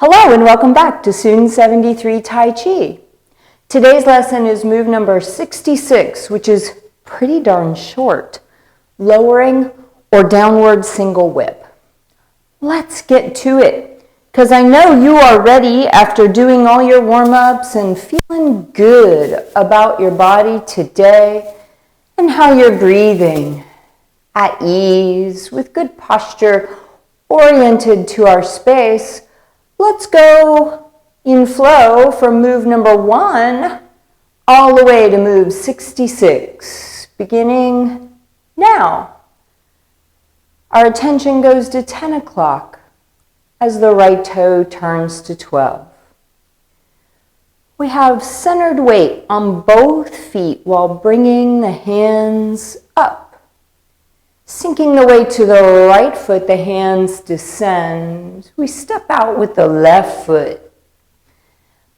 Hello and welcome back to Student 73 Tai Chi. Today's lesson is move number 66, which is pretty darn short, lowering or downward single whip. Let's get to it, because I know you are ready after doing all your warm-ups and feeling good about your body today and how you're breathing at ease with good posture oriented to our space. Let's go in flow from move number 1 all the way to move 66, beginning now. Our attention goes to 10 o'clock as the right toe turns to 12. We have centered weight on both feet while bringing the hands up. Sinking the weight to the right foot, the hands descend. We step out with the left foot.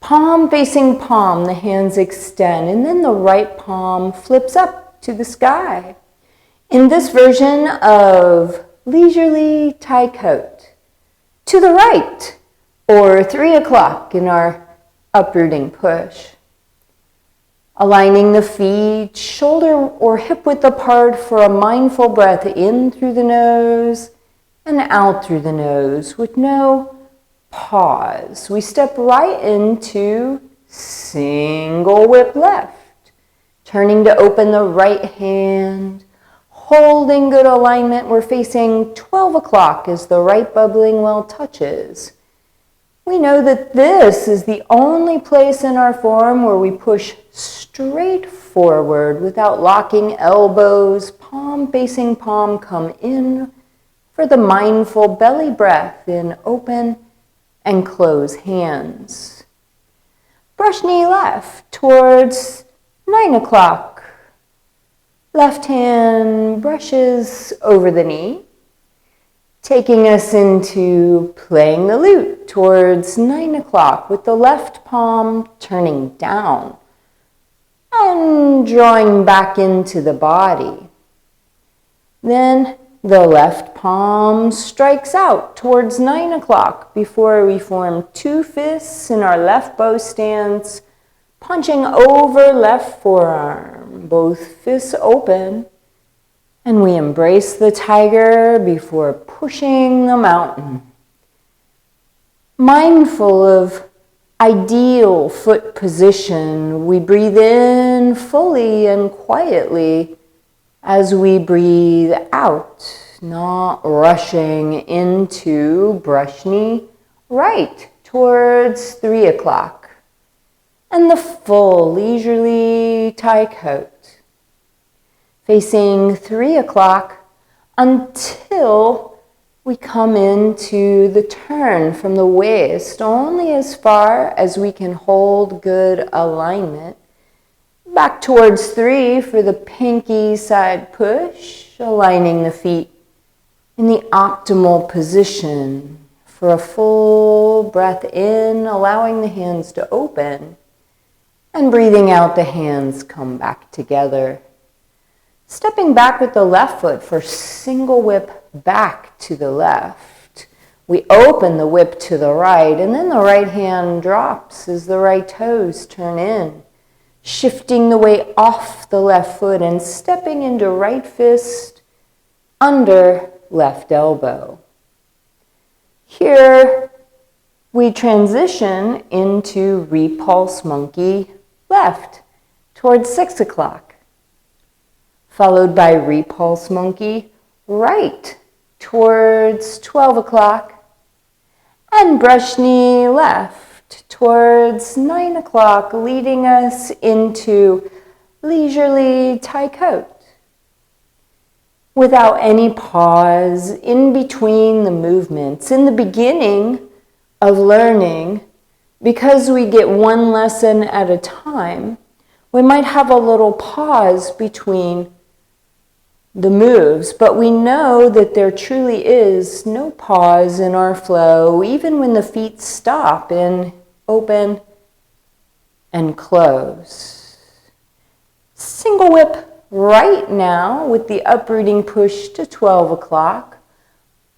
Palm facing palm, the hands extend, and then the right palm flips up to the sky. In this version of leisurely Tai Chi, to the right, or 3 o'clock in our uprooting push. Aligning the feet, shoulder or hip width apart for a mindful breath in through the nose and out through the nose with no pause. We step right into single whip left, turning to open the right hand, holding good alignment. We're facing 12 o'clock as the right bubbling well touches. We know that this is the only place in our form where we push straight forward without locking elbows. Palm facing palm, come in for the mindful belly breath in open and close hands. Brush knee left towards 9 o'clock. Left hand brushes over the knee, taking us into playing the lute towards 9 o'clock with the left palm turning down and drawing back into the body. Then the left palm strikes out towards 9 o'clock before we form two fists in our left bow stance, punching over left forearm, both fists open. And we embrace the tiger before pushing the mountain. Mindful of ideal foot position, we breathe in fully and quietly as we breathe out, not rushing into brush knee right towards 3 o'clock. And the full leisurely Tai Chi, facing 3 o'clock until we come into the turn from the waist, only as far as we can hold good alignment. Back towards 3 for the pinky side push, aligning the feet in the optimal position for a full breath in, allowing the hands to open, and breathing out, the hands come back together. Stepping back with the left foot for single whip back to the left. We open the whip to the right, and then the right hand drops as the right toes turn in, shifting the weight off the left foot and stepping into right fist under left elbow. Here we transition into repulse monkey left towards 6 o'clock. Followed by repulse monkey right towards 12 o'clock, and brush knee left towards 9 o'clock, leading us into leisurely Tai Chi. Without any pause in between the movements. In the beginning of learning, because we get one lesson at a time, we might have a little pause between the moves, but we know that there truly is no pause in our flow, even when the feet stop in open and close. Single whip right now with the uprooting push to 12 o'clock.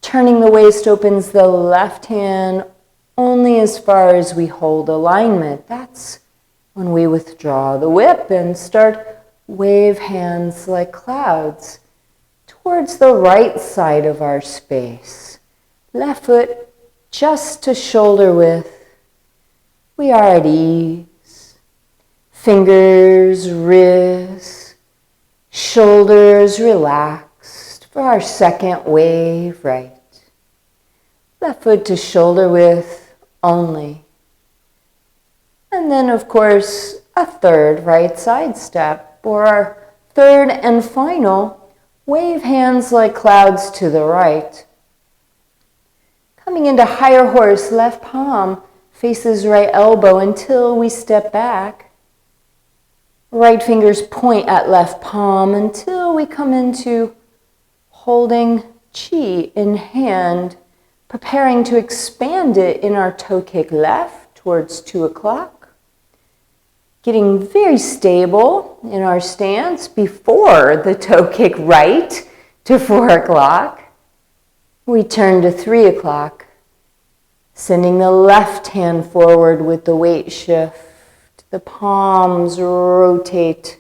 Turning the waist opens the left hand only as far as we hold alignment. That's when we withdraw the whip and start wave hands like clouds towards the right side of our space. Left foot just to shoulder width. We are at ease. Fingers, wrists, shoulders relaxed for our second wave right. Left foot to shoulder width only. And then, of course, a third right side step, or our third and final wave hands like clouds to the right. Coming into higher horse, left palm faces right elbow until we step back. Right fingers point at left palm until we come into holding Qi in hand, preparing to expand it in our toe kick left towards 2 o'clock. Getting very stable in our stance before the toe kick right to 4 o'clock. We turn to 3 o'clock, sending the left hand forward with the weight shift. The palms rotate,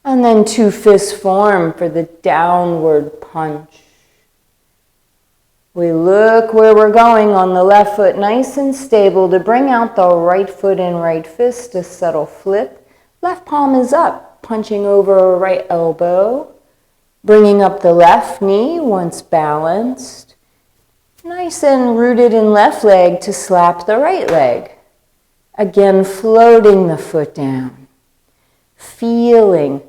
and then 2 fists form for the downward punch. We look where we're going on the left foot, nice and stable, to bring out the right foot and right fist, a subtle flip. Left palm is up, punching over right elbow, bringing up the left knee once balanced. Nice and rooted in left leg to slap the right leg. Again, floating the foot down. Feeling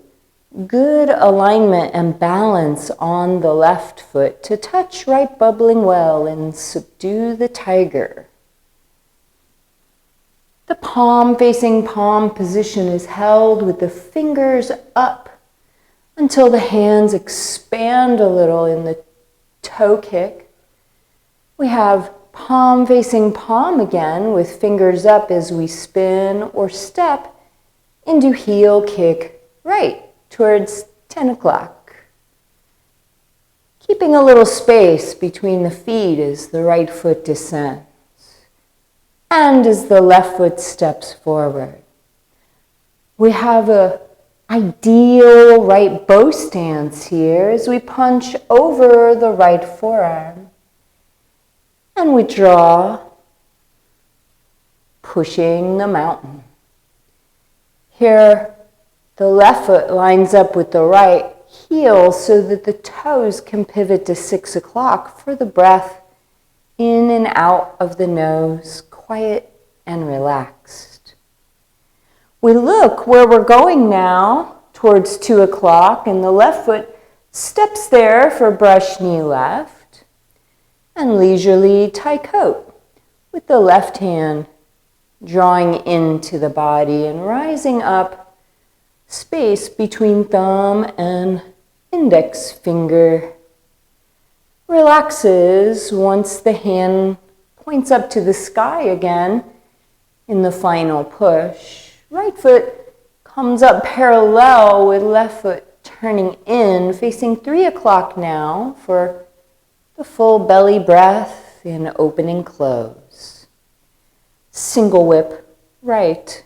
good alignment and balance on the left foot to touch right bubbling well and subdue the tiger. The palm facing palm position is held with the fingers up until the hands expand a little in the toe kick. We have palm facing palm again with fingers up as we spin or step into heel kick right towards 10 o'clock. Keeping a little space between the feet as the right foot descends and as the left foot steps forward. We have an ideal right bow stance here as we punch over the right forearm. And we draw, pushing the mountain. Here, the left foot lines up with the right heel so that the toes can pivot to 6 o'clock for the breath in and out of the nose, quiet and relaxed. We look where we're going now, towards 2 o'clock, and the left foot steps there for brush knee left. And leisurely tie coat with the left hand drawing into the body and rising up space between thumb and index finger. Relaxes once the hand points up to the sky again in the final push. Right foot comes up parallel with left foot turning in, facing 3 o'clock now for the full belly breath in open and close. Single whip right,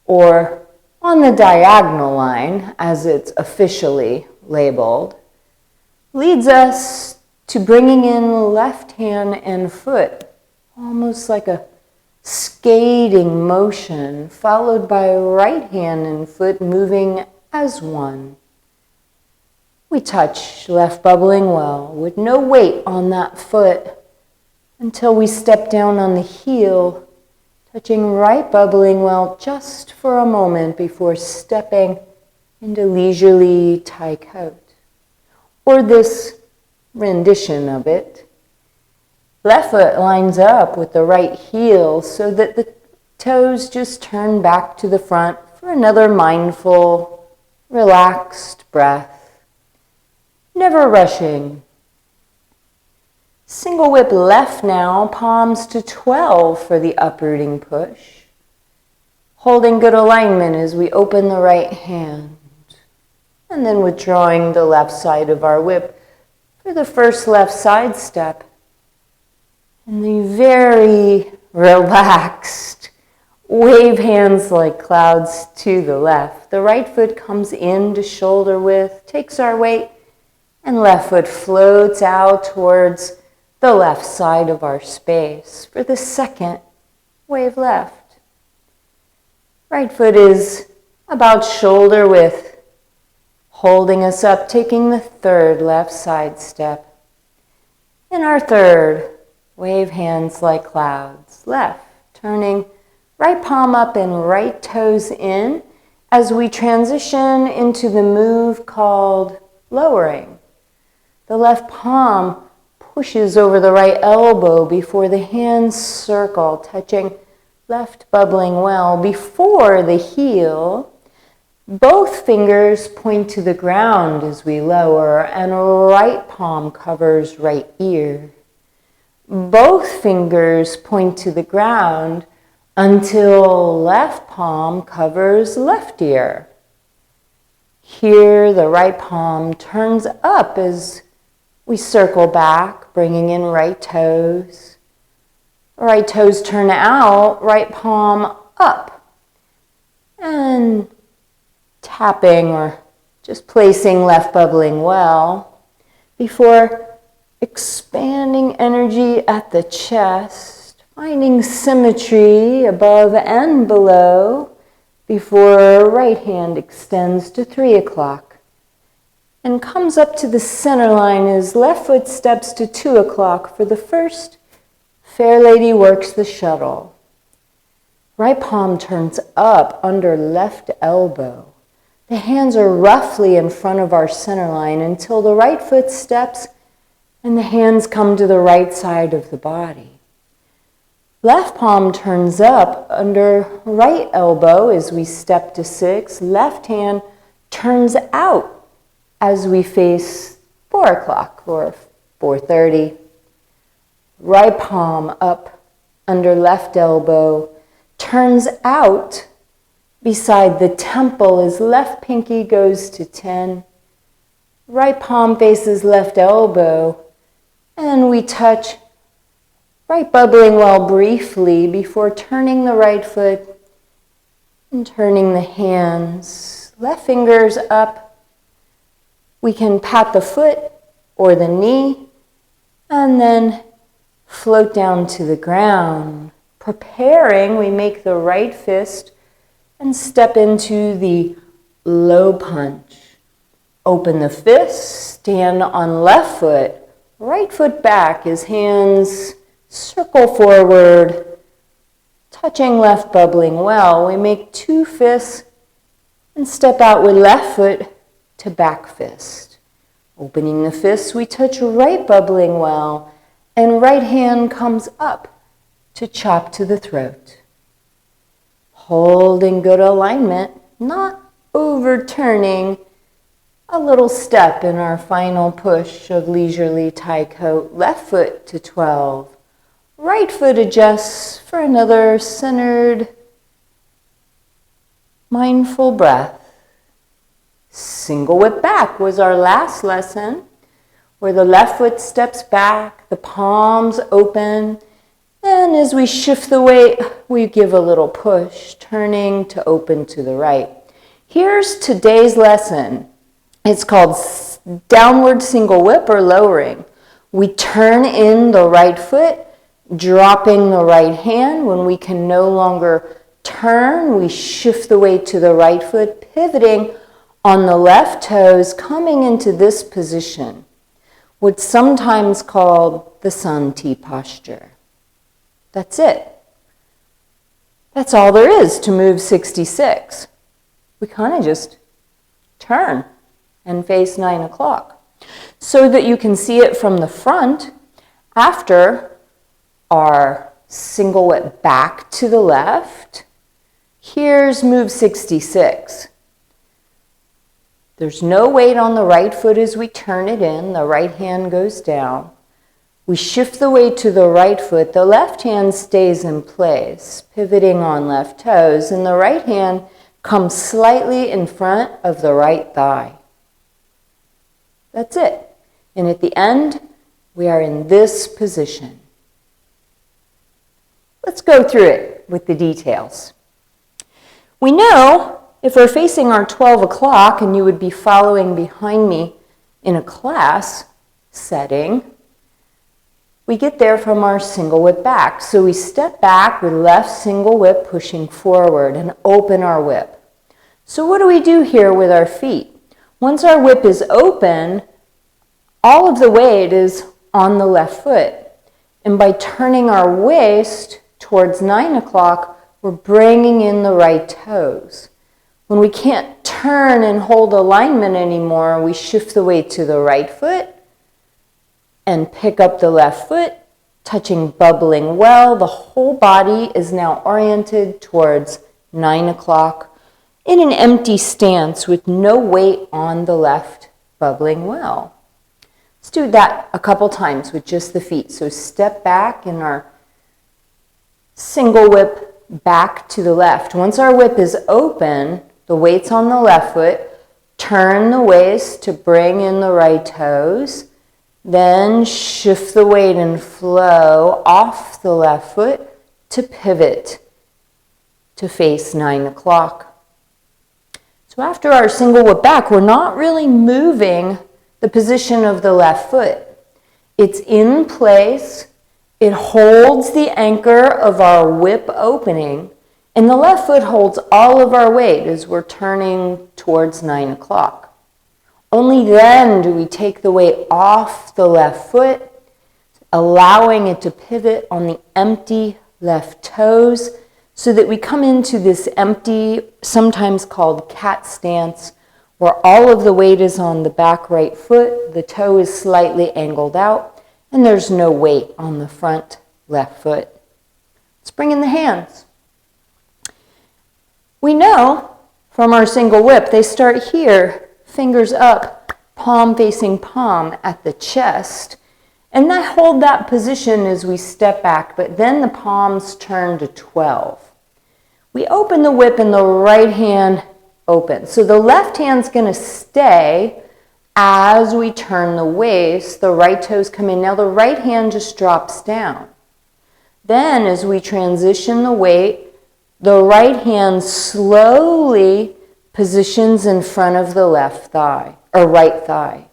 or on the diagonal line, as it's officially labeled, leads us to bringing in left hand and foot, almost like a skating motion, followed by right hand and foot moving as one. We touch left bubbling well with no weight on that foot until we step down on the heel, touching right bubbling well just for a moment before stepping into leisurely tai coat, or this rendition of it. Left foot lines up with the right heel so that the toes just turn back to the front for another mindful, relaxed breath. Never rushing. Single whip left now, palms to 12 for the uprooting push. Holding good alignment as we open the right hand. And then withdrawing the left side of our whip for the first left side step. And the very relaxed, wave hands like clouds to the left. The right foot comes into shoulder width, takes our weight, and left foot floats out towards the left side of our space. For the second, wave left. Right foot is about shoulder width, holding us up, taking the third left side step. In our third, wave hands like clouds, left, turning right palm up and right toes in as we transition into the move called lowering. The left palm pushes over the right elbow before the hands circle, touching left bubbling well. Before the heel, both fingers point to the ground as we lower, and right palm covers right ear. Both fingers point to the ground until left palm covers left ear. Here, the right palm turns up as we circle back, bringing in right toes. Right toes turn out, right palm up. And tapping or just placing left bubbling well before expanding energy at the chest, finding symmetry above and below before right hand extends to 3 o'clock and comes up to the center line as left foot steps to 2 o'clock for the first. Fair lady works the shuttle. Right palm turns up under left elbow. The hands are roughly in front of our center line until the right foot steps and the hands come to the right side of the body. Left palm turns up under right elbow as we step to 6. Left hand turns out as we face 4 o'clock or 4:30. Right palm up under left elbow turns out beside the temple as left pinky goes to 10. Right palm faces left elbow, and we touch right bubbling well briefly before turning the right foot and turning the hands. Left fingers up. We can pat the foot or the knee and then float down to the ground. Preparing, we make the right fist and step into the low punch. Open the fist, stand on left foot, right foot back as hands circle forward, touching left bubbling well. We make 2 fists and step out with left foot to back fist. Opening the fist, we touch right bubbling well, and right hand comes up to chop to the throat. Holding good alignment, not overturning, a little step in our final push of leisurely Tai Chi. Left foot to 12. Right foot adjusts for another centered, mindful breath. Single whip back was our last lesson, where the left foot steps back, the palms open, and as we shift the weight, we give a little push, turning to open to the right. Here's today's lesson. It's called downward single whip or lowering. We turn in the right foot, dropping the right hand. When we can no longer turn, we shift the weight to the right foot, pivoting on the left toes, coming into this position, what's sometimes called the Sun T posture. That's it. That's all there is to move 66. We kind of just turn and face 9 o'clock. So that you can see it from the front, after our single whip back to the left, here's move 66. There's no weight on the right foot as we turn it in. The right hand goes down. We shift the weight to the right foot. The left hand stays in place, pivoting on left toes, and the right hand comes slightly in front of the right thigh. That's it. And at the end, we are in this position. Let's go through it with the details. We know if we're facing our 12 o'clock, and you would be following behind me in a class setting, we get there from our single whip back. So we step back with left single whip pushing forward and open our whip. So what do we do here with our feet? Once our whip is open, all of the weight is on the left foot. And by turning our waist towards 9 o'clock, we're bringing in the right toes. When we can't turn and hold alignment anymore, we shift the weight to the right foot and pick up the left foot, touching bubbling well. The whole body is now oriented towards 9 o'clock in an empty stance with no weight on the left, bubbling well. Let's do that a couple times with just the feet. So step back in our single whip back to the left. Once our whip is open, the weight's on the left foot, turn the waist to bring in the right toes, then shift the weight and flow off the left foot to pivot to face 9 o'clock. So after our single whip back, we're not really moving the position of the left foot. It's in place. It holds the anchor of our whip opening, and the left foot holds all of our weight as we're turning towards 9 o'clock. Only then do we take the weight off the left foot, allowing it to pivot on the empty left toes so that we come into this empty, sometimes called cat stance, where all of the weight is on the back right foot, the toe is slightly angled out, and there's no weight on the front left foot. Let's bring in the hands. We know from our single whip, they start here, fingers up, palm facing palm at the chest. And I hold that position as we step back, but then the palms turn to 12. We open the whip and the right hand opens. So the left hand's going to stay as we turn the waist. The right toes come in. Now the right hand just drops down. Then as we transition the weight, the right hand slowly positions in front of the left thigh, or right thigh.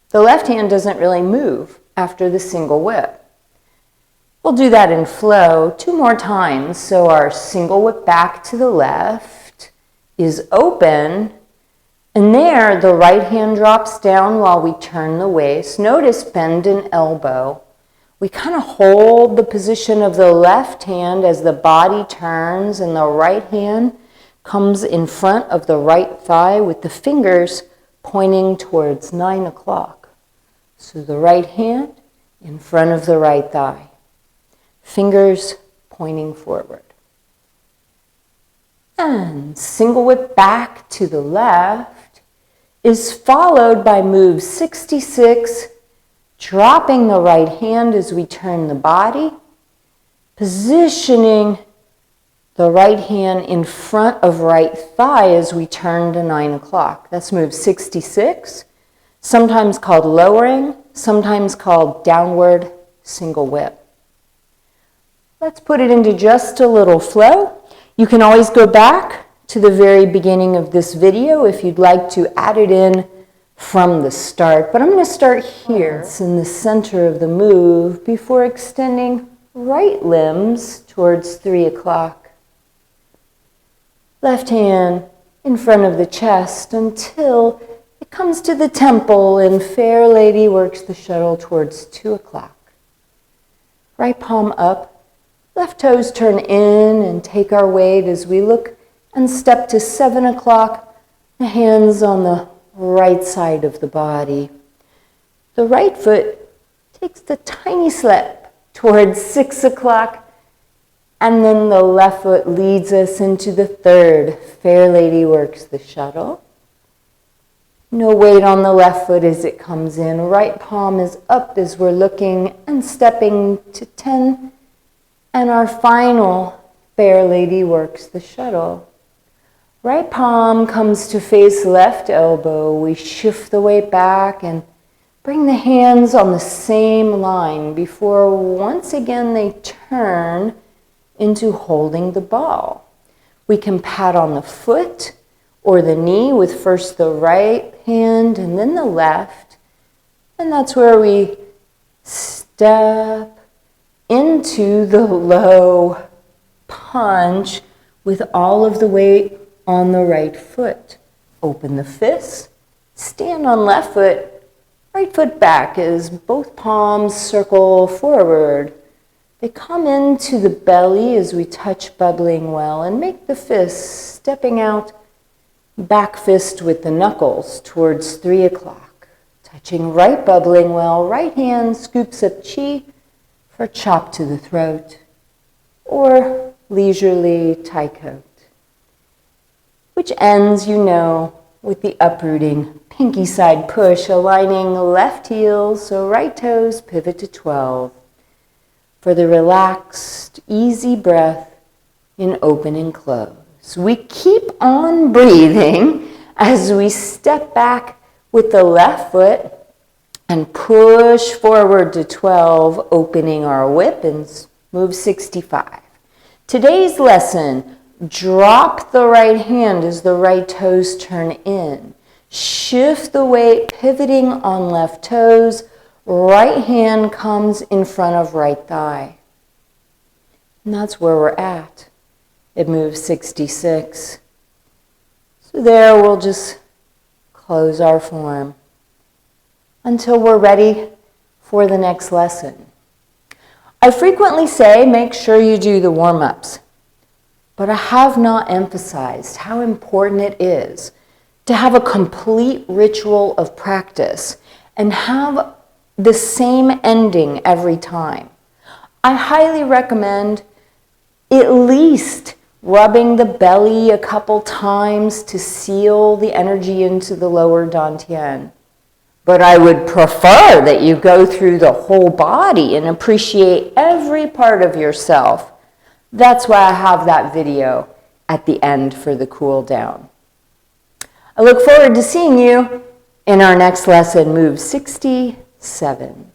The left hand doesn't really move after the single whip. We'll do that in flow 2 more times. So our single whip back to the left is open, and there the right hand drops down while we turn the waist. Notice bend and elbow. We kind of hold the position of the left hand as the body turns, and the right hand comes in front of the right thigh with the fingers pointing towards 9 o'clock. So the right hand in front of the right thigh, fingers pointing forward. And single whip back to the left is followed by move 66, dropping the right hand as we turn the body, positioning the right hand in front of right thigh as we turn to 9 o'clock. That's move 66, sometimes called lowering, sometimes called downward single whip. Let's put it into just a little flow. You can always go back to the very beginning of this video if you'd like to add it in from the start. But I'm going to start here. It's in the center of the move before extending right limbs towards 3 o'clock. Left hand in front of the chest until it comes to the temple, and Fair Lady works the shuttle towards 2 o'clock. Right palm up, left toes turn in and take our weight as we look and step to 7 o'clock, the hands on the right side of the body. The right foot takes the tiny step towards 6 o'clock, and then the left foot leads us into the third. Fair Lady works the shuttle. No weight on the left foot as it comes in. Right palm is up as we're looking and stepping to 10. And our final Fair Lady works the shuttle. Right palm comes to face left elbow. We shift the weight back and bring the hands on the same line before once again they turn into holding the ball. We can pat on the foot or the knee with first the right hand and then the left. And that's where we step into the low punch with all of the weight on the right foot. Open the fists, stand on left foot, right foot back as both palms circle forward. They come into the belly as we touch bubbling well and make the fists stepping out, back fist with the knuckles towards 3 o'clock. Touching right bubbling well, right hand scoops up chi for chop to the throat or leisurely Tai Chi, which ends, you know, with the uprooting pinky side push, aligning left heel so right toes pivot to 12 for the relaxed, easy breath in open and close. We keep on breathing as we step back with the left foot and push forward to 12, opening our whip and move 65. Today's lesson, drop the right hand as the right toes turn in. Shift the weight, pivoting on left toes. Right hand comes in front of right thigh. And that's where we're at. It moves 66. So there we'll just close our form until we're ready for the next lesson. I frequently say make sure you do the warm-ups, but I have not emphasized how important it is to have a complete ritual of practice and have the same ending every time. I highly recommend at least rubbing the belly a couple times to seal the energy into the lower dantian. But I would prefer that you go through the whole body and appreciate every part of yourself. That's why I have that video at the end for the cool down. I look forward to seeing you in our next lesson, move 67.